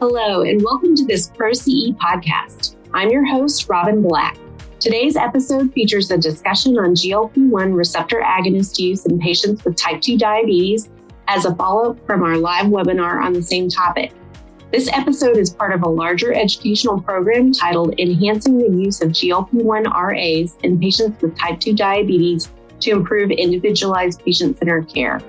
Hello, and welcome to this ProCE podcast. I'm your host, Robin Black. Today's episode features a discussion on GLP-1 receptor agonist use in patients with type 2 diabetes as a follow-up from our live webinar on the same topic. This episode is part of a larger educational program titled Enhancing the Use of GLP-1 RAs in Patients with Type 2 Diabetes to Improve Individualized Patient-Centered Care.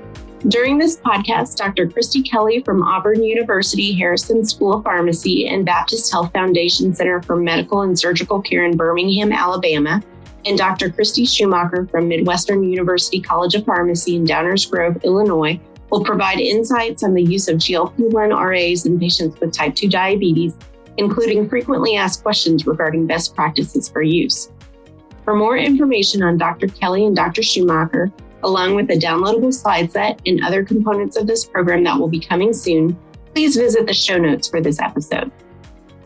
During this podcast, Dr. Kristi Kelley from Auburn University Harrison School of Pharmacy and Baptist Health Foundation Center for Medical and Surgical Care in Birmingham, Alabama, and Dr. Christie Schumacher from Midwestern University College of Pharmacy in Downers Grove, Illinois, will provide insights on the use of GLP-1 RAs in patients with type 2 diabetes, including frequently asked questions regarding best practices for use. For more information on Dr. Kelley and Dr. Schumacher, along with a downloadable slide set and other components of this program that will be coming soon, please visit the show notes for this episode.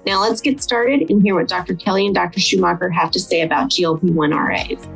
Now let's get started and hear what Dr. Kelley and Dr. Schumacher have to say about GLP-1 RAs.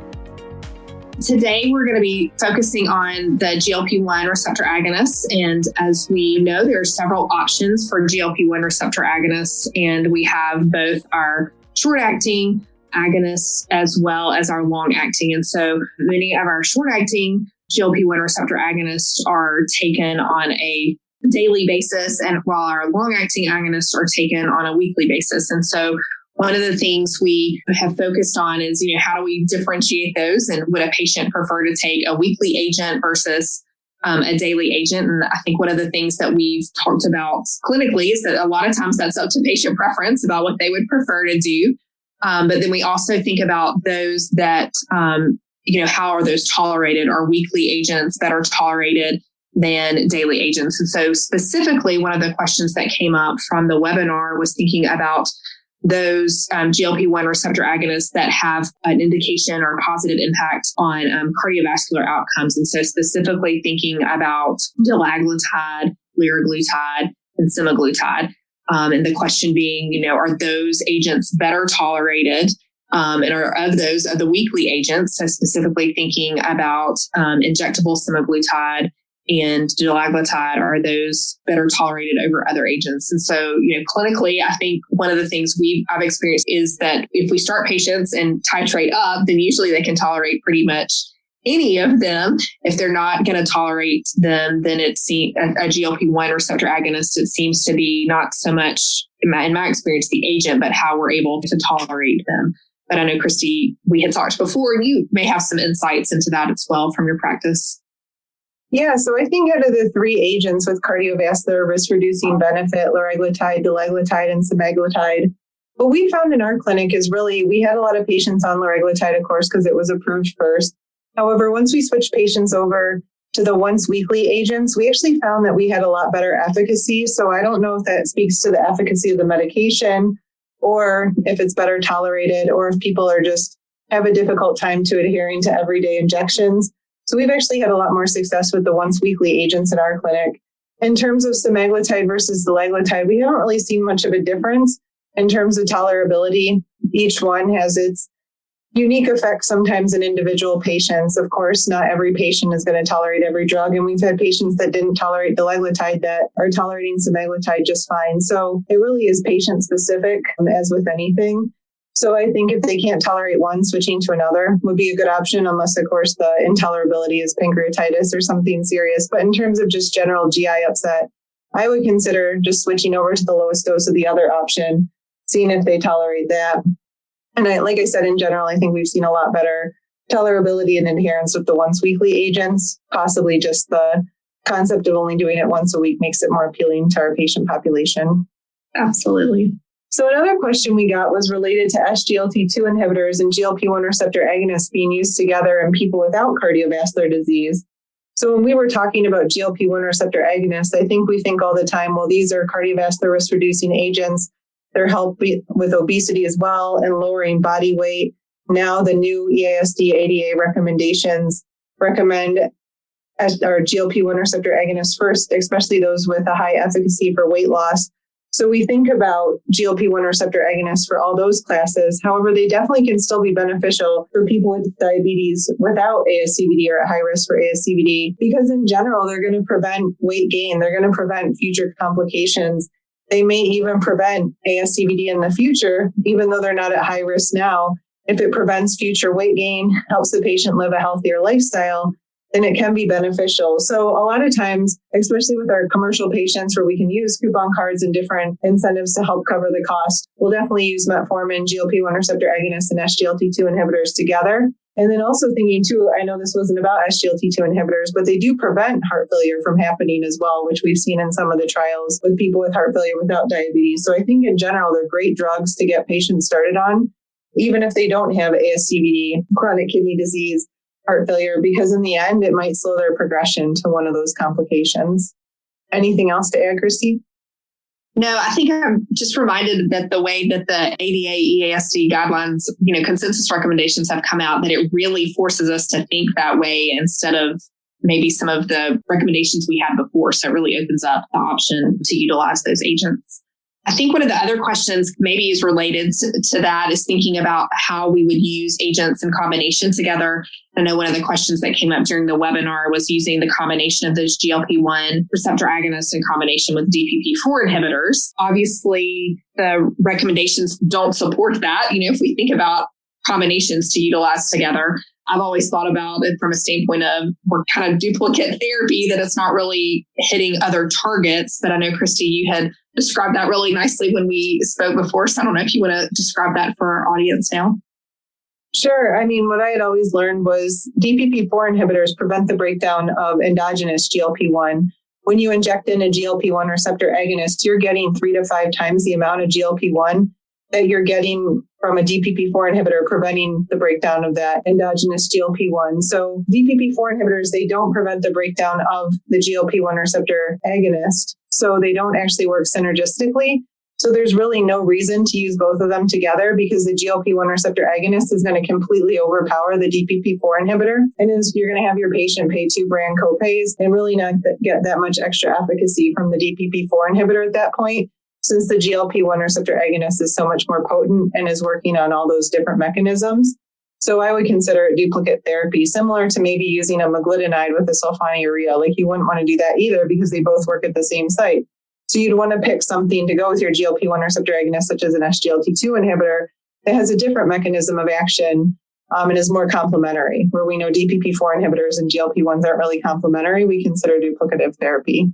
Today, we're going to be focusing on the GLP-1 receptor agonists. And as we know, there are several options for GLP-1 receptor agonists, and we have both our short-acting agonists as well as our long-acting. And so many of our short-acting GLP-1 receptor agonists are taken on a daily basis, and while our long-acting agonists are taken on a weekly basis. And so one of the things we have focused on is, how do we differentiate those, and would a patient prefer to take a weekly agent versus a daily agent? And I think one of the things that we've talked about clinically is that a lot of times that's up to patient preference about what they would prefer to do. But then we also think about those that, how are those tolerated? Are weekly agents better tolerated than daily agents? And so specifically, one of the questions that came up from the webinar was thinking about those GLP-1 receptor agonists that have an indication or positive impact on cardiovascular outcomes. And so specifically thinking about dulaglutide, liraglutide, and semaglutide. And the question being, are those agents better tolerated? And are of the weekly agents, so specifically thinking about injectable semaglutide and dulaglutide, are those better tolerated over other agents? And so, clinically, I think one of the things I've experienced is that if we start patients and titrate up, then usually they can tolerate pretty much any of them. If they're not going to tolerate them, then it's a GLP-1 receptor agonist. It seems to be not so much, in my experience, the agent, but how we're able to tolerate them. But I know, Kristi, we had talked before, and you may have some insights into that as well from your practice. Yeah, so I think out of the three agents with cardiovascular risk-reducing benefit, liraglutide, dulaglutide, and semaglutide, what we found in our clinic is really, we had a lot of patients on liraglutide, of course, because it was approved first. However, once we switched patients over to the once weekly agents, we actually found that we had a lot better efficacy. So I don't know if that speaks to the efficacy of the medication, or if it's better tolerated, or if people are just have a difficult time to adhering to everyday injections. So we've actually had a lot more success with the once weekly agents in our clinic. In terms of semaglutide versus dulaglutide, we haven't really seen much of a difference in terms of tolerability. Each one has its unique effects sometimes in individual patients. Of course, not every patient is going to tolerate every drug. And we've had patients that didn't tolerate dulaglutide that are tolerating semaglutide just fine. So it really is patient specific, as with anything. So I think if they can't tolerate one, switching to another would be a good option, unless, of course, the intolerability is pancreatitis or something serious. But in terms of just general GI upset, I would consider just switching over to the lowest dose of the other option, seeing if they tolerate that. And like I said, in general, I think we've seen a lot better tolerability and adherence with the once weekly agents. Possibly just the concept of only doing it once a week makes it more appealing to our patient population. Absolutely. So another question we got was related to SGLT2 inhibitors and GLP-1 receptor agonists being used together in people without cardiovascular disease. So when we were talking about GLP-1 receptor agonists, I think we think all the time, well, these are cardiovascular risk reducing agents. They're helping with obesity as well and lowering body weight. Now the new EASD-ADA recommendations recommend our GLP-1 receptor agonists first, especially those with a high efficacy for weight loss. So we think about GLP-1 receptor agonists for all those classes. However, they definitely can still be beneficial for people with diabetes without ASCVD or at high risk for ASCVD, because in general, they're going to prevent weight gain. They're going to prevent future complications. They may even prevent ASCVD in the future, even though they're not at high risk now. If it prevents future weight gain, helps the patient live a healthier lifestyle, then it can be beneficial. So a lot of times, especially with our commercial patients where we can use coupon cards and different incentives to help cover the cost, we'll definitely use metformin, GLP-1 receptor agonists, and SGLT2 inhibitors together. And then also thinking too, I know this wasn't about SGLT2 inhibitors, but they do prevent heart failure from happening as well, which we've seen in some of the trials with people with heart failure without diabetes. So I think in general, they're great drugs to get patients started on, even if they don't have ASCVD, chronic kidney disease, heart failure, because in the end, it might slow their progression to one of those complications. Anything else to add, Christy? No, I think I'm just reminded that the way that the ADA EASD guidelines, consensus recommendations have come out, that it really forces us to think that way instead of maybe some of the recommendations we had before. So it really opens up the option to utilize those agents. I think one of the other questions maybe is related to that is thinking about how we would use agents in combination together. I know one of the questions that came up during the webinar was using the combination of those GLP-1 receptor agonists in combination with DPP-4 inhibitors. Obviously, the recommendations don't support that. If we think about combinations to utilize together, I've always thought about it from a standpoint of we're kind of duplicate therapy, that it's not really hitting other targets. But I know, Christy, you had described that really nicely when we spoke before. So I don't know if you want to describe that for our audience now. Sure. I mean, what I had always learned was DPP-4 inhibitors prevent the breakdown of endogenous GLP-1. When you inject in a GLP-1 receptor agonist, you're getting 3 to 5 times the amount of GLP-1 that you're getting from a DPP-4 inhibitor, preventing the breakdown of that endogenous GLP-1. So DPP-4 inhibitors, they don't prevent the breakdown of the GLP-1 receptor agonist. So they don't actually work synergistically. So there's really no reason to use both of them together, because the GLP-1 receptor agonist is going to completely overpower the DPP-4 inhibitor. And you're going to have your patient pay $2,000 copays and really not get that much extra efficacy from the DPP-4 inhibitor at that point, since the GLP-1 receptor agonist is so much more potent and is working on all those different mechanisms. So I would consider it duplicate therapy, similar to maybe using a meglitidine with a sulfonylurea. Like, you wouldn't want to do that either, because they both work at the same site. So you'd want to pick something to go with your GLP-1 receptor agonist, such as an SGLT2 inhibitor that has a different mechanism of action and is more complementary. Where we know DPP-4 inhibitors and GLP-1s aren't really complementary, we consider duplicative therapy.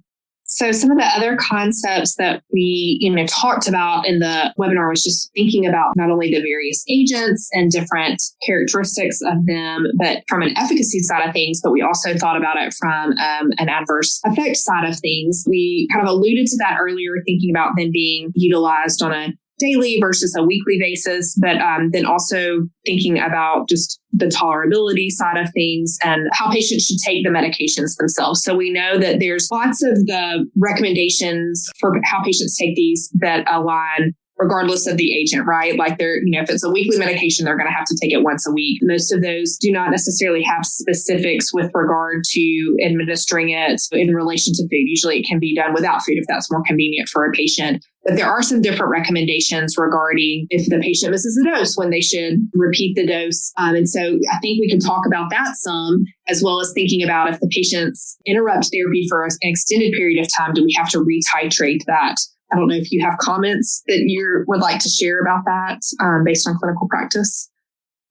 So some of the other concepts that we, talked about in the webinar was just thinking about not only the various agents and different characteristics of them, but from an efficacy side of things, but we also thought about it from an adverse effect side of things. We kind of alluded to that earlier, thinking about them being utilized on a daily versus a weekly basis, but then also thinking about just the tolerability side of things and how patients should take the medications themselves. So we know that there's lots of the recommendations for how patients take these that align regardless of the agent, right? Like if it's a weekly medication, they're going to have to take it once a week. Most of those do not necessarily have specifics with regard to administering it in relation to food. Usually it can be done without food if that's more convenient for a patient. But there are some different recommendations regarding if the patient misses a dose, when they should repeat the dose. And so I think we can talk about that some, as well as thinking about if the patients interrupt therapy for an extended period of time, do we have to retitrate that? I don't know if you have comments that you would like to share about that based on clinical practice.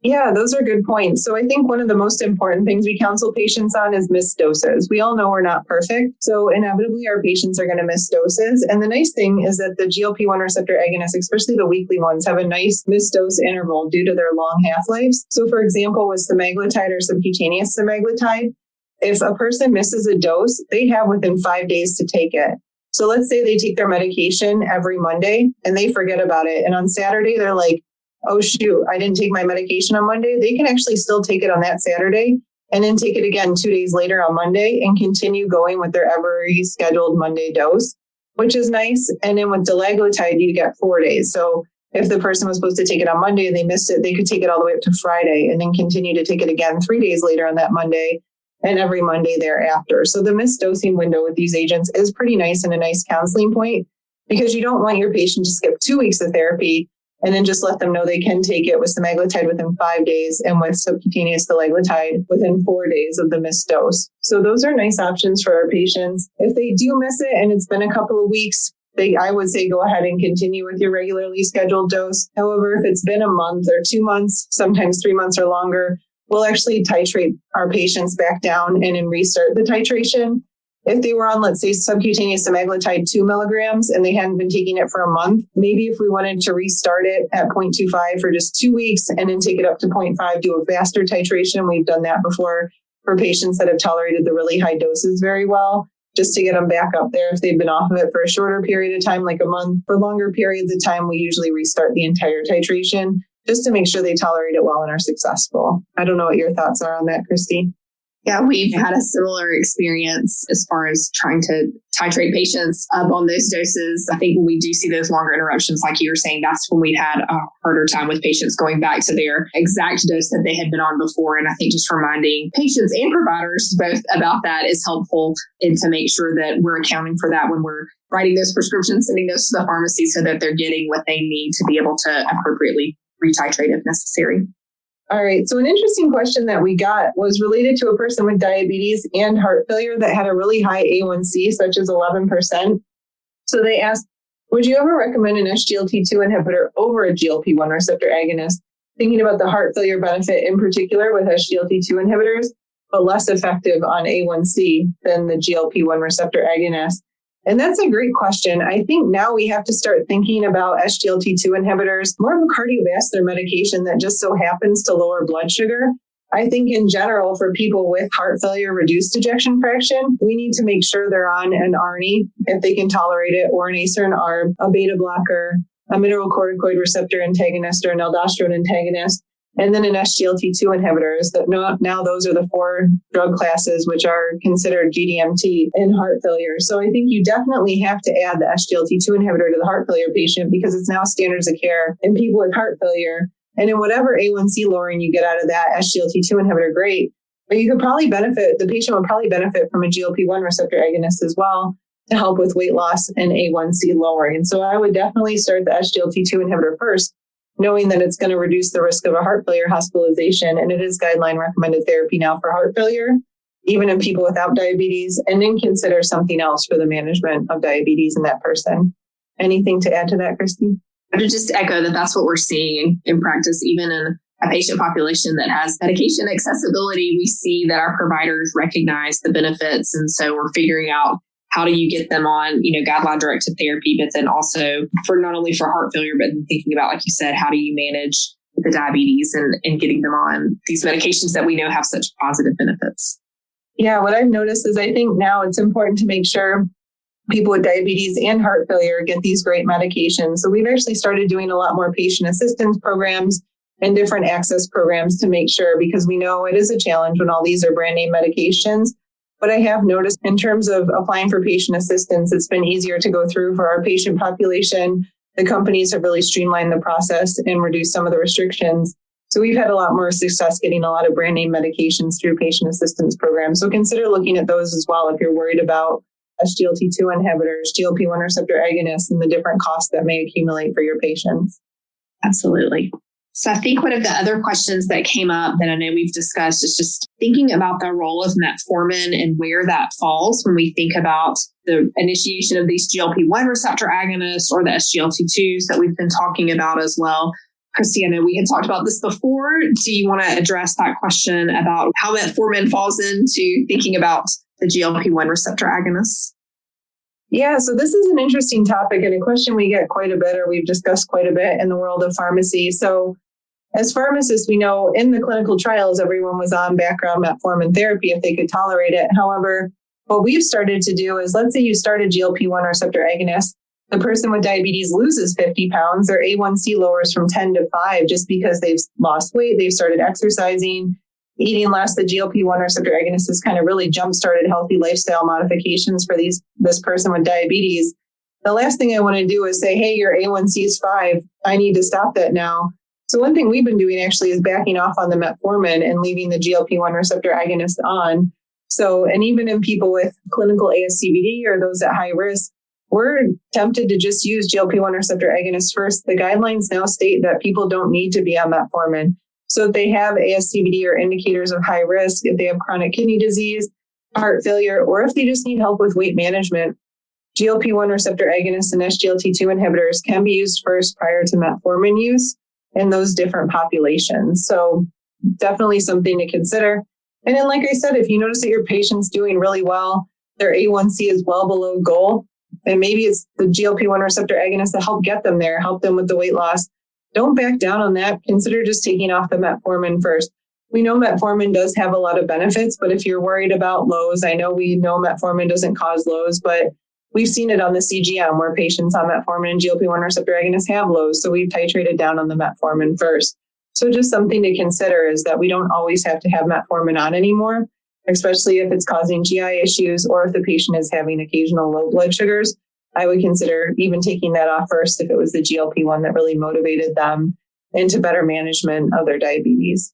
Yeah, those are good points. So I think one of the most important things we counsel patients on is missed doses. We all know we're not perfect. So inevitably our patients are going to miss doses. And the nice thing is that the GLP-1 receptor agonists, especially the weekly ones, have a nice missed dose interval due to their long half-lives. So for example, with semaglutide or subcutaneous semaglutide, if a person misses a dose, they have within 5 days to take it. So let's say they take their medication every Monday and they forget about it. And on Saturday, they're like, oh, shoot, I didn't take my medication on Monday. They can actually still take it on that Saturday and then take it again 2 days later on Monday and continue going with their every scheduled Monday dose, which is nice. And then with dulaglutide, you get 4 days. So if the person was supposed to take it on Monday and they missed it, they could take it all the way up to Friday and then continue to take it again 3 days later on that Monday and every Monday thereafter. So the missed dosing window with these agents is pretty nice and a nice counseling point, because you don't want your patient to skip 2 weeks of therapy and then just let them know they can take it with semaglutide within 5 days and with subcutaneous dulaglutide within 4 days of the missed dose. So those are nice options for our patients. If they do miss it and it's been a couple of weeks, I would say go ahead and continue with your regularly scheduled dose. However, if it's been a month or 2 months, sometimes 3 months or longer, we'll actually titrate our patients back down and then restart the titration. If they were on, let's say, subcutaneous semaglutide 2 milligrams and they hadn't been taking it for a month, maybe if we wanted to restart it at 0.25 for just 2 weeks and then take it up to 0.5, do a faster titration. We've done that before for patients that have tolerated the really high doses very well, just to get them back up there. If they've been off of it for a shorter period of time, like a month, for longer periods of time, we usually restart the entire titration just to make sure they tolerate it well and are successful. I don't know what your thoughts are on that, Christy. Yeah, we've had a similar experience as far as trying to titrate patients up on those doses. I think when we do see those longer interruptions, like you were saying, that's when we've had a harder time with patients going back to their exact dose that they had been on before. And I think just reminding patients and providers both about that is helpful, and to make sure that we're accounting for that when we're writing those prescriptions, sending those to the pharmacy so that they're getting what they need to be able to appropriately retitrate if necessary. All right. So an interesting question that we got was related to a person with diabetes and heart failure that had a really high A1C, such as 11%. So they asked, would you ever recommend an SGLT2 inhibitor over a GLP-1 receptor agonist, thinking about the heart failure benefit in particular with SGLT2 inhibitors, but less effective on A1C than the GLP-1 receptor agonist? And that's a great question. I think now we have to start thinking about SGLT2 inhibitors, more of a cardiovascular medication that just so happens to lower blood sugar. I think in general, for people with heart failure, reduced ejection fraction, we need to make sure they're on an ARNI if they can tolerate it, or an ACE or an ARB, a beta blocker, a mineralocorticoid receptor antagonist, or an aldosterone antagonist, and then an SGLT2 inhibitors. Now those are the 4 drug classes which are considered GDMT in heart failure. So I think you definitely have to add the SGLT2 inhibitor to the heart failure patient, because it's now standards of care in people with heart failure. And in whatever A1C lowering you get out of that SGLT2 inhibitor, great. But you could probably the patient would probably benefit from a GLP-1 receptor agonist as well to help with weight loss and A1C lowering. And so I would definitely start the SGLT2 inhibitor first, knowing that it's going to reduce the risk of a heart failure hospitalization. And it is guideline recommended therapy now for heart failure, even in people without diabetes, and then consider something else for the management of diabetes in that person. Anything to add to that, Christy? I would just echo that that's what we're seeing in practice, even in a patient population that has medication accessibility. We see that our providers recognize the benefits. And so we're figuring out how do you get them on, guideline directed therapy, but then also for not only for heart failure, but thinking about, like you said, how do you manage the diabetes and getting them on these medications that we know have such positive benefits. Yeah, what I've noticed is I think now it's important to make sure people with diabetes and heart failure get these great medications. So we've actually started doing a lot more patient assistance programs and different access programs to make sure, because we know it is a challenge when all these are brand name medications. But I have noticed in terms of applying for patient assistance, it's been easier to go through for our patient population. The companies have really streamlined the process and reduced some of the restrictions. So we've had a lot more success getting a lot of brand name medications through patient assistance programs. So consider looking at those as well if you're worried about SGLT2 inhibitors, GLP-1 receptor agonists, and the different costs that may accumulate for your patients. Absolutely. So I think one of the other questions that came up that I know we've discussed is just thinking about the role of metformin and where that falls when we think about the initiation of these GLP-1 receptor agonists or the SGLT2s that we've been talking about as well. Christy, I know we had talked about this before. Do you want to address that question about how metformin falls into thinking about the GLP-1 receptor agonists? Yeah, so this is an interesting topic and a question we get quite a bit, or we've discussed quite a bit in the world of pharmacy. So as pharmacists, we know in the clinical trials, everyone was on background metformin therapy if they could tolerate it. However, what we've started to do is, let's say you start a GLP-1 receptor agonist, the person with diabetes loses 50 pounds, their A1C lowers from 10 to 5 just because they've lost weight, they've started exercising, eating less. The GLP-1 receptor agonist has kind of really jump-started healthy lifestyle modifications for this person with diabetes. The last thing I want to do is say, hey, your A1C is 5. I need to stop that now. So one thing we've been doing actually is backing off on the metformin and leaving the GLP-1 receptor agonist on. So, and even in people with clinical ASCVD or those at high risk, we're tempted to just use GLP-1 receptor agonists first. The guidelines now state that people don't need to be on metformin. So if they have ASCVD or indicators of high risk, if they have chronic kidney disease, heart failure, or if they just need help with weight management, GLP-1 receptor agonists and SGLT2 inhibitors can be used first prior to metformin use in those different populations. So definitely something to consider. And then, like I said, if you notice that your patient's doing really well, their A1C is well below goal, and maybe it's the GLP-1 receptor agonist that help get them there, help them with the weight loss, don't back down on that. Consider just taking off the metformin first. We know metformin does have a lot of benefits, but if you're worried about lows, I know we know metformin doesn't cause lows, but we've seen it on the CGM where patients on metformin and GLP-1 receptor agonists have lows. So we've titrated down on the metformin first. So just something to consider is that we don't always have to have metformin on anymore, especially if it's causing GI issues or if the patient is having occasional low blood sugars. I would consider even taking that off first if it was the GLP-1 that really motivated them into better management of their diabetes.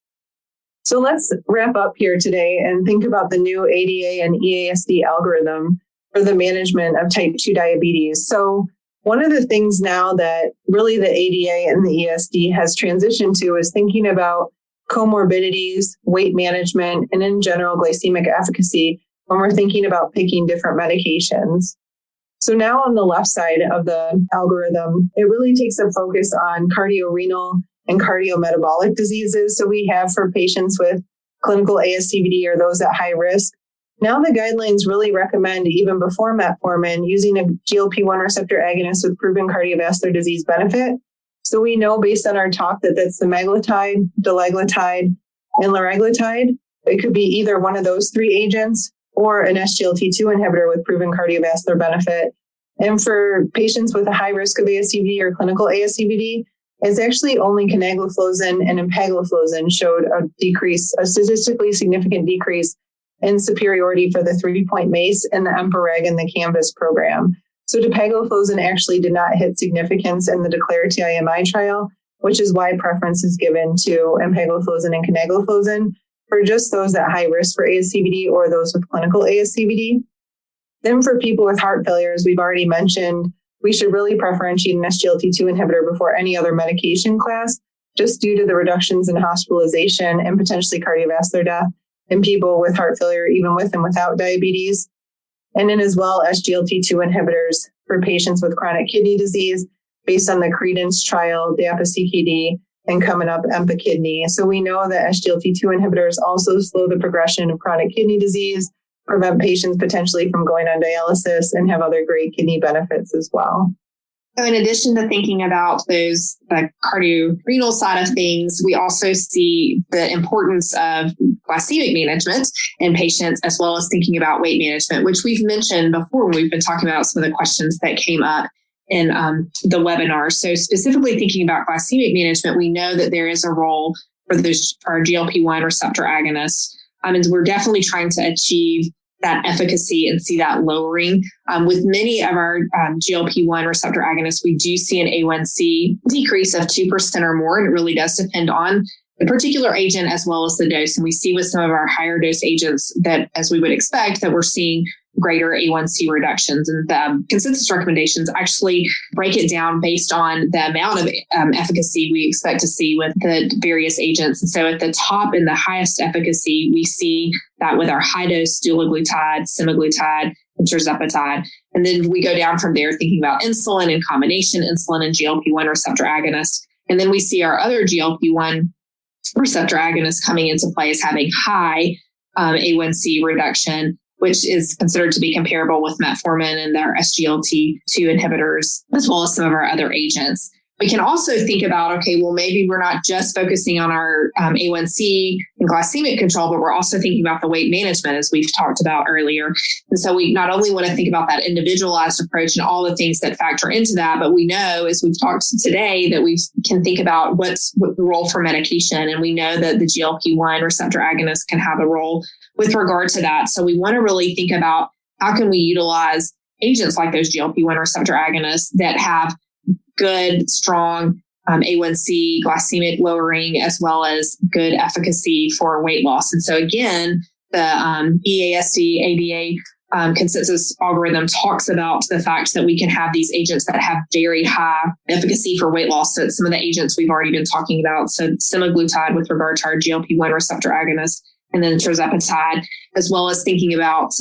So let's wrap up here today and think about the new ADA and EASD algorithm for the management of type 2 diabetes. So one of the things now that really the ADA and the EASD has transitioned to is thinking about comorbidities, weight management, and in general, glycemic efficacy when we're thinking about picking different medications. So now on the left side of the algorithm, it really takes a focus on cardiorenal and cardiometabolic diseases. So we have for patients with clinical ASCVD or those at high risk. Now the guidelines really recommend, even before metformin, using a GLP-1 receptor agonist with proven cardiovascular disease benefit. So we know based on our talk that that's semaglutide, dulaglutide, and liraglutide. It could be either one of those three agents or an SGLT2 inhibitor with proven cardiovascular benefit. And for patients with a high risk of ASCVD or clinical ASCVD, it's actually only canagliflozin and empagliflozin showed a statistically significant decrease in superiority for the 3-point MACE and the EMPA-REG and the CANVAS program. So dapagliflozin actually did not hit significance in the DECLARE TIMI trial, which is why preference is given to empagliflozin and canagliflozin for just those at high risk for ASCVD or those with clinical ASCVD. Then for people with heart failure, as we've already mentioned, we should really preferentiate an SGLT2 inhibitor before any other medication class, just due to the reductions in hospitalization and potentially cardiovascular death in people with heart failure, even with and without diabetes. And then as well, SGLT2 inhibitors for patients with chronic kidney disease based on the Credence trial, DAPA-CKD, and coming up EMPA-KIDNEY. So we know that SGLT2 inhibitors also slow the progression of chronic kidney disease, prevent patients potentially from going on dialysis, and have other great kidney benefits as well. So in addition to thinking about the cardiorenal side of things, we also see the importance of glycemic management in patients, as well as thinking about weight management, which we've mentioned before when we've been talking about some of the questions that came up in the webinar. So specifically thinking about glycemic management, we know that there is a role for our GLP-1 receptor agonists. And we're definitely trying to achieve that efficacy and see that lowering. With many of our GLP-1 receptor agonists, we do see an A1C decrease of 2% or more, and it really does depend on the particular agent as well as the dose. And we see with some of our higher dose agents that, as we would expect, that we're seeing greater A1C reductions. And the consensus recommendations actually break it down based on the amount of efficacy we expect to see with the various agents. And so at the top in the highest efficacy, we see that with our high dose dulaglutide, semaglutide, and tirzepatide. And then we go down from there thinking about insulin and combination insulin and GLP-1 receptor agonists. And then we see our other GLP-1 receptor agonists coming into play as having high A1C reduction, which is considered to be comparable with metformin and their SGLT2 inhibitors, as well as some of our other agents. We can also think about, okay, well, maybe we're not just focusing on our A1C and glycemic control, but we're also thinking about the weight management, as we've talked about earlier. And so we not only want to think about that individualized approach and all the things that factor into that, but we know, as we've talked today, that we can think about what the role for medication. And we know that the GLP-1 receptor agonists can have a role with regard to that. So we want to really think about how can we utilize agents like those GLP-1 receptor agonists that have good, strong A1C glycemic lowering, as well as good efficacy for weight loss. And so again, the EASD ADA consensus algorithm talks about the fact that we can have these agents that have very high efficacy for weight loss. So some of the agents we've already been talking about, so semaglutide with regard to our GLP-1 receptor agonist, and then tirzepatide, as well as thinking about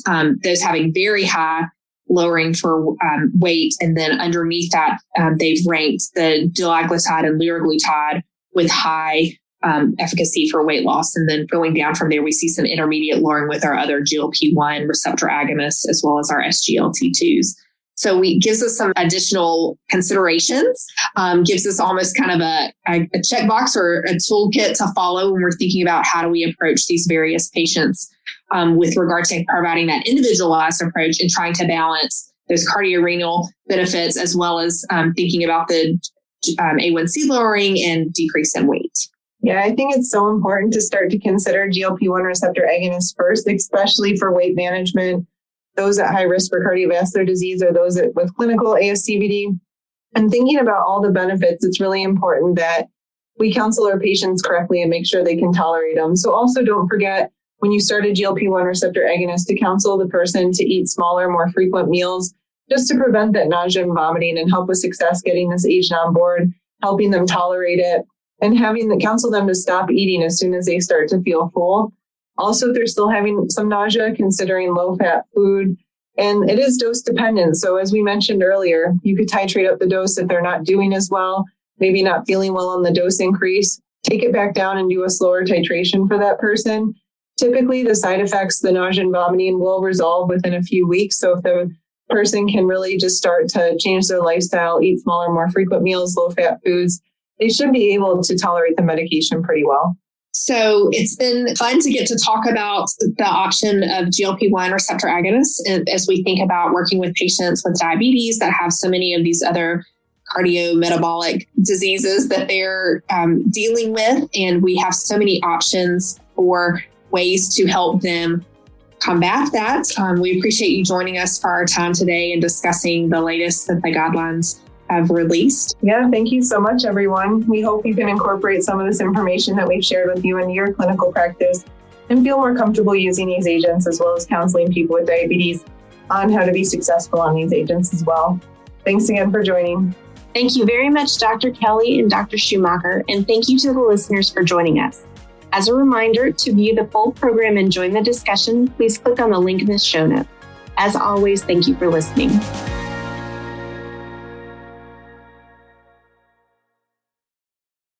those having very high lowering for weight. And then underneath that, they've ranked the dulaglutide and liraglutide with high efficacy for weight loss. And then going down from there, we see some intermediate lowering with our other GLP-1 receptor agonists, as well as our SGLT2s. So it gives us some additional considerations, gives us almost kind of a checkbox or a toolkit to follow when we're thinking about how do we approach these various patients with regard to providing that individualized approach and trying to balance those cardiorenal benefits as well as thinking about the A1C lowering and decrease in weight. Yeah, I think it's so important to start to consider GLP-1 receptor agonists first, especially for weight management. Those at high risk for cardiovascular disease or those with clinical ASCVD. And thinking about all the benefits, it's really important that we counsel our patients correctly and make sure they can tolerate them. So also don't forget, when you start a GLP-1 receptor agonist, to counsel the person to eat smaller, more frequent meals, just to prevent that nausea and vomiting and help with success getting this agent on board, helping them tolerate it, and counsel them to stop eating as soon as they start to feel full. Also, if they're still having some nausea, considering low-fat food. And it is dose dependent. So as we mentioned earlier, you could titrate up the dose if they're not doing as well, maybe not feeling well on the dose increase, take it back down and do a slower titration for that person. Typically, the side effects, the nausea and vomiting, will resolve within a few weeks. So if the person can really just start to change their lifestyle, eat smaller, more frequent meals, low-fat foods, they should be able to tolerate the medication pretty well. So it's been fun to get to talk about the option of GLP-1 receptor agonists as we think about working with patients with diabetes that have so many of these other cardiometabolic diseases that they're dealing with. And we have so many options for ways to help them combat that. We appreciate you joining us for our time today and discussing the latest that the guidelines have released. Yeah, thank you so much, everyone. We hope you can incorporate some of this information that we've shared with you into your clinical practice and feel more comfortable using these agents, as well as counseling people with diabetes on how to be successful on these agents as well. Thanks again for joining. Thank you very much, Dr. Kelley and Dr. Schumacher, and thank you to the listeners for joining us. As a reminder, to view the full program and join the discussion, please click on the link in the show notes. As always, thank you for listening.